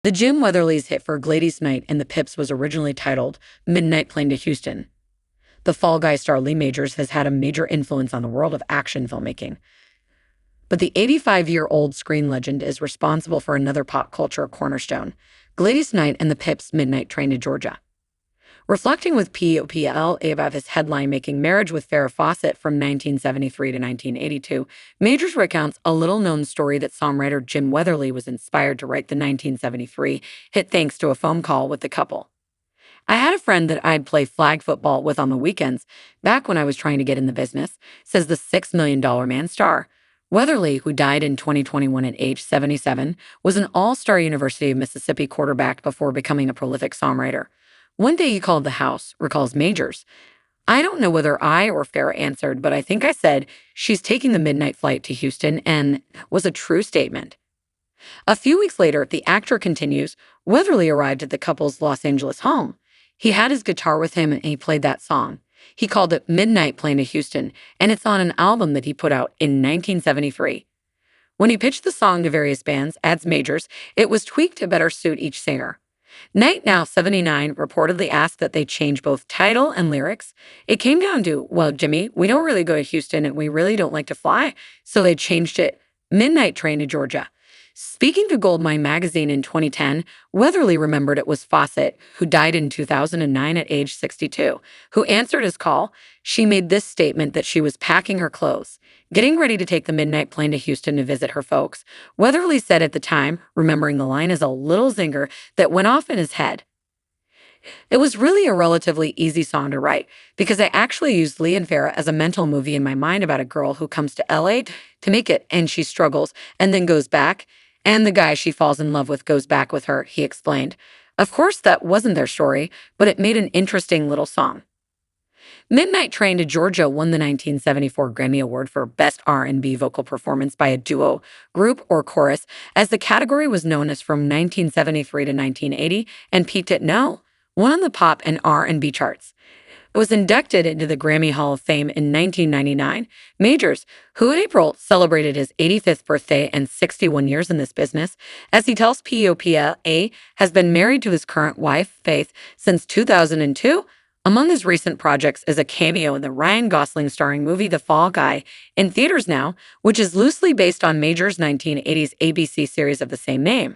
The Jim Weatherly's hit for Gladys Knight and the Pips was originally titled Midnight Plane to Houston. The Fall Guy star Lee Majors has had a major influence on the world of action filmmaking. But the 85-year-old screen legend is responsible for another pop culture cornerstone, Gladys Knight and the Pips' Midnight Train to Georgia. Reflecting with POPL about his headline-making marriage with Farrah Fawcett from 1973 to 1982, Majors recounts a little-known story that songwriter Jim Weatherly was inspired to write the 1973 hit thanks to a phone call with the couple. I had a friend that I'd play flag football with on the weekends, back when I was trying to get in the business, says the $6 million man star. Weatherly, who died in 2021 at age 77, was an all-star University of Mississippi quarterback before becoming a prolific songwriter. One day he called the house, recalls Majors. I don't know whether I or Farrah answered, but I think I said, she's taking the midnight flight to Houston, and was a true statement. A few weeks later, the actor continues, Weatherly arrived at the couple's Los Angeles home. He had his guitar with him and he played that song. He called it Midnight Plane to Houston, and it's on an album that he put out in 1973. When he pitched the song to various bands, adds Majors, it was tweaked to better suit each singer. Knight, now 79, reportedly asked that they change both title and lyrics. It came down to, well, Jimmy, we don't really go to Houston and we really don't like to fly, so they changed it Midnight Train to Georgia. Speaking to Goldmine magazine in 2010, Weatherly remembered it was Fawcett, who died in 2009 at age 62, who answered his call. She made this statement that she was packing her clothes, getting ready to take the midnight plane to Houston to visit her folks. Weatherly said at the time, remembering the line as a little zinger that went off in his head. It was really a relatively easy song to write because I actually used Lee and Farrah as a mental movie in my mind about a girl who comes to LA to make it and she struggles and then goes back, and the guy she falls in love with goes back with her, he explained. Of course, that wasn't their story, but it made an interesting little song. Midnight Train to Georgia won the 1974 Grammy Award for Best R&B Vocal Performance by a Duo, Group, or Chorus, as the category was known as from 1973 to 1980 and peaked at No. 1 on the pop and R&B charts. It was inducted into the Grammy Hall of Fame in 1999. Majors, who in April celebrated his 85th birthday and 61 years in this business, as he tells POPLA, has been married to his current wife, Faith, since 2002. Among his recent projects is a cameo in the Ryan Gosling starring movie The Fall Guy, in theaters now, which is loosely based on Majors' 1980s ABC series of the same name.